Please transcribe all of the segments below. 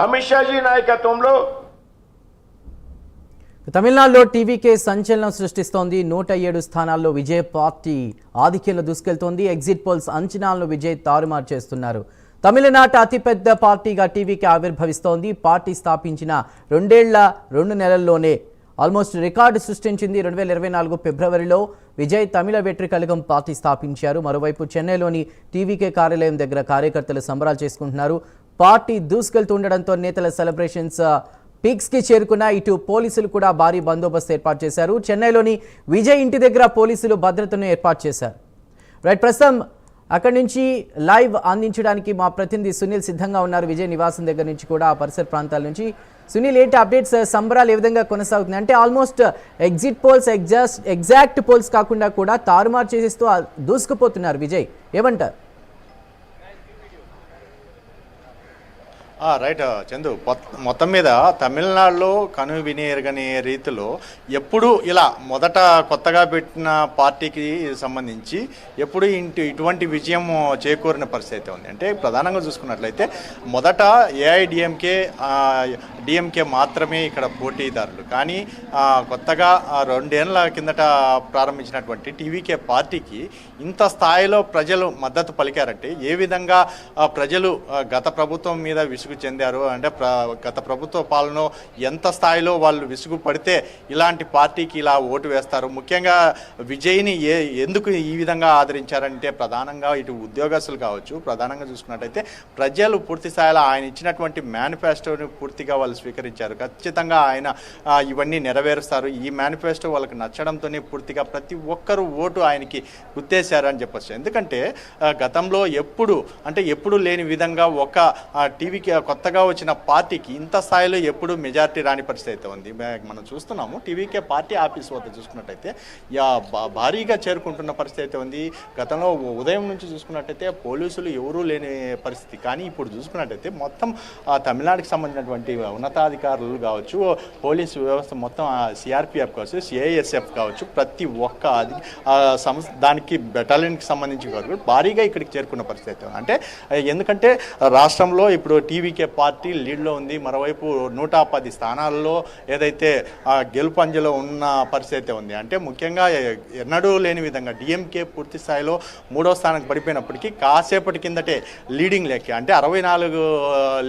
అమిత్ షాజీ నాయకత్వంలో తమిళనాడులో టీవీకే సంచలనం సృష్టిస్తోంది. 107 స్థానాల్లో విజయ్ పార్టీ ఆధిక్యంలో దూసుకెళ్తోంది. ఎగ్జిట్ పోల్స్ అంచనాలను విజయ్ తారుమారు చేస్తున్నారు. తమిళనాట అతిపెద్ద పార్టీగా టీవీకే ఆవిర్భవిస్తోంది. పార్టీ స్థాపించిన 2 నెలల్లోనే ఆల్మోస్ట్ రికార్డు సృష్టించింది. 2024 ఫిబ్రవరిలో విజయ్ తమిళ వెట్రి కళగం పార్టీ స్థాపించారు. మరోవైపు చెన్నైలోని టీవీకే కార్యాలయం దగ్గర కార్యకర్తలు సంబరాలు చేసుకుంటున్నారు. పార్టీ దూసుకెళ్తుండడంతో నేతల సెలబ్రేషన్స్ పీక్స్కి చేరుకున్న ఇటు పోలీసులు కూడా భారీ బందోబస్తు ఏర్పాటు చేశారు. చెన్నైలోని విజయ్ ఇంటి దగ్గర పోలీసులు భద్రతను ఏర్పాటు చేశారు. రైట్, ప్రస్తుతం అక్కడి నుంచి లైవ్ అందించడానికి మా ప్రతినిధి సునీల్ సిద్ధంగా ఉన్నారు. విజయ్ నివాసం దగ్గర నుంచి కూడా ఆ పరిసర ప్రాంతాల నుంచి. సునీల్, ఏంటి అప్డేట్స్? సంబరాలు ఏ విధంగా కొనసాగుతుంది? అంటే almost exit polls exact poles కాకుండా కూడా తారుమారు చేసేస్తూ దూసుకుపోతున్నారు విజయ్, ఏమంటారు? రైట్ చందు, మొత్తం మీద తమిళనాడులో కను విని ఎరగని రీతిలో ఎప్పుడు ఇలా మొదట కొత్తగా పెట్టిన పార్టీకి సంబంధించి ఎప్పుడు ఇటువంటి విజయం చేకూరిన పరిస్థితి ఉంది. అంటే ప్రధానంగా చూసుకున్నట్లయితే మొదట ఏఐడిఎంకే డిఎంకే మాత్రమే ఇక్కడ పోటీదారులు, కానీ కొత్తగా 2 ఏళ్ల కిందట ప్రారంభించినటువంటి టీవీకే పార్టీకి ఇంత స్థాయిలో ప్రజలు మద్దతు పలికారంటే ఏ విధంగా ప్రజలు గత ప్రభుత్వం మీద విసుగు చెందారు, అంటే గత ప్రభుత్వ పాలన ఎంత స్థాయిలో వాళ్ళు విసుగు పడితే ఇలాంటి పార్టీకి ఇలా ఓటు వేస్తారు. ముఖ్యంగా విజయ్ని ఎందుకు ఈ విధంగా ఆదరించారంటే ప్రధానంగా ఇటు ఉద్యోగస్తులు కావచ్చు, ప్రధానంగా చూసుకున్నట్టయితే ప్రజలు పూర్తి స్థాయిలో ఆయన ఇచ్చినటువంటి మేనిఫెస్టోని పూర్తిగా వాళ్ళు స్వీకరించారు. ఖచ్చితంగా ఆయన ఇవన్నీ నెరవేరుస్తారు. ఈ మేనిఫెస్టో వాళ్ళకి నచ్చడంతోనే పూర్తిగా ప్రతి ఒక్కరూ ఓటు ఆయనకి గుర్తేశారు అని చెప్పొచ్చు. ఎందుకంటే గతంలో ఎప్పుడు లేని విధంగా ఒక టీవీకి కొత్తగా వచ్చిన పార్టీకి ఇంత స్థాయిలో ఎప్పుడు మెజారిటీ రాని పరిస్థితి ఉంది. మనం చూస్తున్నాము టీవీకే పార్టీ ఆఫీస్ వద్ద చూసుకున్నట్టయితే భారీగా చేరుకుంటున్న పరిస్థితి ఉంది. గతంలో ఉదయం నుంచి చూసుకున్నట్టయితే పోలీసులు ఎవరూ లేని పరిస్థితి, కానీ ఇప్పుడు చూసుకున్నట్టయితే మొత్తం తమిళనాడుకి సంబంధించినటువంటి ఉన్నతాధికారులు కావచ్చు, పోలీసు వ్యవస్థ మొత్తం సిఆర్పిఎఫ్ కావచ్చు, సిఐఎస్ఎఫ్ కావచ్చు, ప్రతి ఒక్క దానికి బెటాలియన్కి సంబంధించి భారీగా ఇక్కడికి చేరుకున్న పరిస్థితి. అంటే ఎందుకంటే రాష్ట్రంలో ఇప్పుడు టీవీకే పార్టీ లీడ్లో ఉంది. మరోవైపు 110 స్థానాల్లో ఏదైతే గెలుపంజలో ఉన్న పరిస్థితి ఉంది. అంటే ముఖ్యంగా ఎన్నడూ లేని విధంగా డిఎంకే పూర్తి స్థాయిలో 3వ స్థానానికి పడిపోయినప్పటికీ కాసేపటి కిందటే లీడింగ్ లేకి, అంటే 64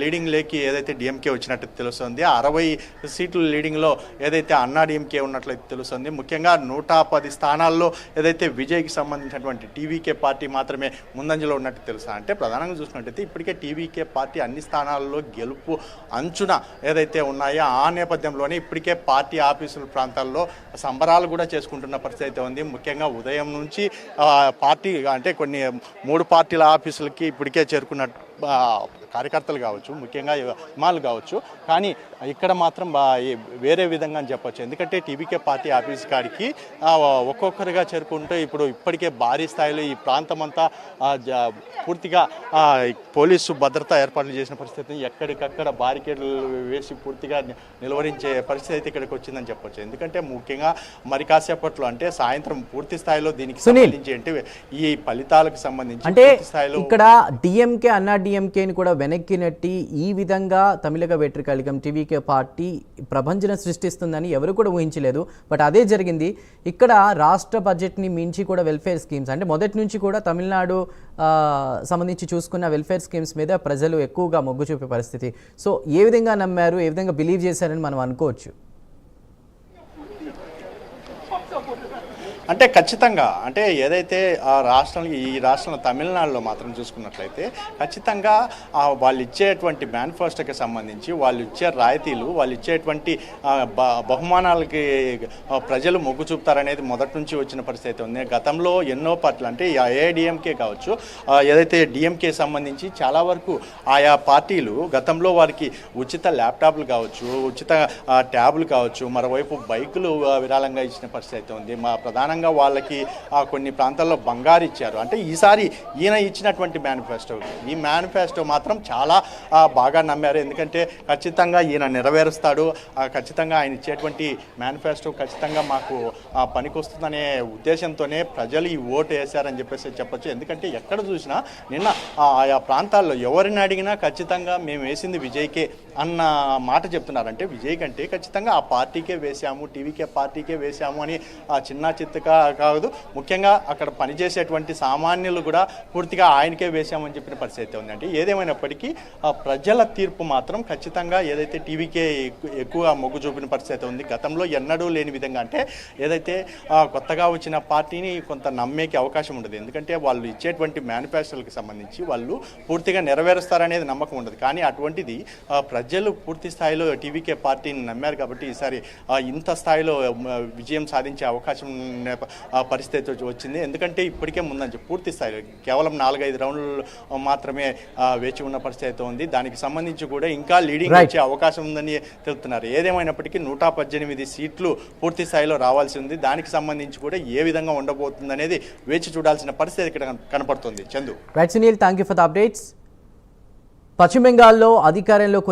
లీడింగ్ లేకి ఏదైతే డిఎంకే వచ్చినట్టు తెలుస్తుంది, 60 సీట్లు లీడింగ్లో ఏదైతే అన్నా డిఎంకే ఉన్నట్లయితే తెలుస్తుంది. ముఖ్యంగా 110 స్థానాల్లో ఏదైతే విజయ్కి సంబంధించినటువంటి టీవీకే పార్టీ మాత్రమే ముందంజలో ఉన్నట్టు తెలుసు. అంటే ప్రధానంగా చూసినట్టయితే ఇప్పటికే టీవీకే పార్టీ అన్ని స్థానాల్లో గెలుపు అంచున ఏదైతే ఉన్నాయో ఆ నేపథ్యంలోనే ఇప్పటికే పార్టీ ఆఫీసుల ప్రాంతాల్లో సంబరాలు కూడా చేసుకుంటున్న పరిస్థితి ఉంది. ముఖ్యంగా ఉదయం నుంచి పార్టీ అంటే కొన్ని 3 పార్టీల ఆఫీసులకి ఇప్పటికే చేరుకున్నట్టు కార్యకర్తలు కావచ్చు, ముఖ్యంగా అభిమానులు కావచ్చు, కానీ ఇక్కడ మాత్రం వేరే విధంగా అని చెప్పొచ్చు. ఎందుకంటే టీవీకే పార్టీ ఆఫీస్ కాడికి ఒక్కొక్కరిగా చేరుకుంటూ ఇప్పటికే భారీ స్థాయిలో ఈ ప్రాంతం అంతా పూర్తిగా పోలీసు భద్రత ఏర్పాట్లు చేసిన పరిస్థితి, ఎక్కడికక్కడ బారికేడ్లు వేసి పూర్తిగా నిలువరించే పరిస్థితి ఇక్కడికి వచ్చిందని చెప్పొచ్చు. ఎందుకంటే ముఖ్యంగా మరి కాసేపట్లో అంటే సాయంత్రం పూర్తి స్థాయిలో దీనికి సంబంధించి అంటే ఈ ఫలితాలకు సంబంధించి అంటే ఇక్కడ డిఎంకే అన్నా డిఎంకేని కూడా వెనక్కి నెట్టి ఈ విధంగా తమిళగ వెట్రి కళగం టీవీకే పార్టీ ప్రభంజన సృష్టిస్తుందని ఎవరు కూడా ఊహించలేదు. బట్ అదే జరిగింది. ఇక్కడ రాష్ట్ర బడ్జెట్ని మించి కూడా వెల్ఫేర్ స్కీమ్స్, అంటే మొదటి నుంచి కూడా తమిళనాడు సంబంధించి చూసుకున్న వెల్ఫేర్ స్కీమ్స్ మీద ప్రజలు ఎక్కువగా మొగ్గు చూపే పరిస్థితి. సో ఏ విధంగా నమ్మారు, ఏ విధంగా బిలీవ్ చేశారని మనం అనుకోవచ్చు. అంటే ఖచ్చితంగా అంటే ఏదైతే ఈ రాష్ట్రంలో తమిళనాడులో మాత్రం చూసుకున్నట్లయితే ఖచ్చితంగా వాళ్ళు ఇచ్చేటువంటి మేనిఫెస్టోకి సంబంధించి వాళ్ళు ఇచ్చే రాయితీలు, వాళ్ళు ఇచ్చేటువంటి బహుమానాలకి ప్రజలు మొగ్గు చూపుతారనేది మొదటి నుంచి వచ్చిన పరిస్థితి ఉంది. గతంలో ఎన్నో పార్టీలు అంటే ఏఐడిఎంకే కావచ్చు, ఏదైతే డిఎంకే సంబంధించి చాలా వరకు ఆయా పార్టీలు గతంలో వారికి ఉచిత ల్యాప్టాప్లు కావచ్చు, ఉచిత ట్యాబ్లు కావచ్చు, మరోవైపు బైకులు విరాళంగా ఇచ్చిన పరిస్థితి ఉంది. ప్రధానంగా అదనంగా వాళ్ళకి కొన్ని ప్రాంతాల్లో బంగారు ఇచ్చారు. అంటే ఈసారి ఈయన ఇచ్చినటువంటి మేనిఫెస్టో, ఈ మేనిఫెస్టో మాత్రం చాలా బాగా నమ్మారు. ఎందుకంటే ఖచ్చితంగా ఈయన నెరవేరుస్తాడు, ఖచ్చితంగా ఆయన ఇచ్చేటువంటి మేనిఫెస్టో ఖచ్చితంగా మాకు పనికొస్తుందనే ఉద్దేశంతోనే ప్రజలు ఈ ఓటు వేశారని చెప్పేసి చెప్పొచ్చు. ఎందుకంటే ఎక్కడ చూసినా నిన్న ఆయా ప్రాంతాల్లో ఎవరిని అడిగినా ఖచ్చితంగా మేము వేసింది విజయ్కే అన్న మాట చెప్తున్నారంటే విజయ్ కంటే ఖచ్చితంగా ఆ పార్టీకే వేశాము, టీవీకే పార్టీకే వేశాము అని చిన్న చిత్తగా కాదు, ముఖ్యంగా అక్కడ పనిచేసేటువంటి సామాన్యులు కూడా పూర్తిగా ఆయనకే వేశామని చెప్పిన పరిస్థితి ఉంది. అంటే ఏదేమైనప్పటికీ ప్రజల తీర్పు మాత్రం ఖచ్చితంగా ఏదైతే టీవీకే ఎక్కువ మొగ్గు చూపిన పరిస్థితి ఉంది. గతంలో ఎన్నడూ లేని విధంగా, అంటే ఏదైతే కొత్తగా వచ్చిన పార్టీని కొంత నమ్మేకి అవకాశం ఉండదు. ఎందుకంటే వాళ్ళు ఇచ్చేటువంటి మేనిఫెస్టోలకు సంబంధించి వాళ్ళు పూర్తిగా నెరవేరుస్తారనేది నమ్మకం ఉండదు. కానీ అటువంటిది ప్రజలు పూర్తి స్థాయిలో టీవీకే పార్టీని నమ్మారు కాబట్టి ఈసారి ఇంత స్థాయిలో విజయం సాధించే అవకాశం పరిస్థితి వచ్చింది. ఎందుకంటే ఇప్పటికే ముందంజ పూర్తి స్థాయిలో కేవలం 4-5 రౌండ్లు మాత్రమే వేచి ఉన్న పరిస్థితి ఉంది. దానికి సంబంధించి కూడా ఇంకా లీడింగ్ వచ్చే అవకాశం ఉందని తెలుపుతున్నారు. ఏదేమైనప్పటికీ 118 సీట్లు పూర్తి స్థాయిలో రావాల్సి ఉంది. దానికి సంబంధించి కూడా ఏ విధంగా ఉండబోతుంది అనేది వేచి చూడాల్సిన పరిస్థితి ఇక్కడ కనపడుతుంది. Chandu, right Sunil, thank you for the updates. పశ్చిమ బెంగాల్లో అధికారంలోకి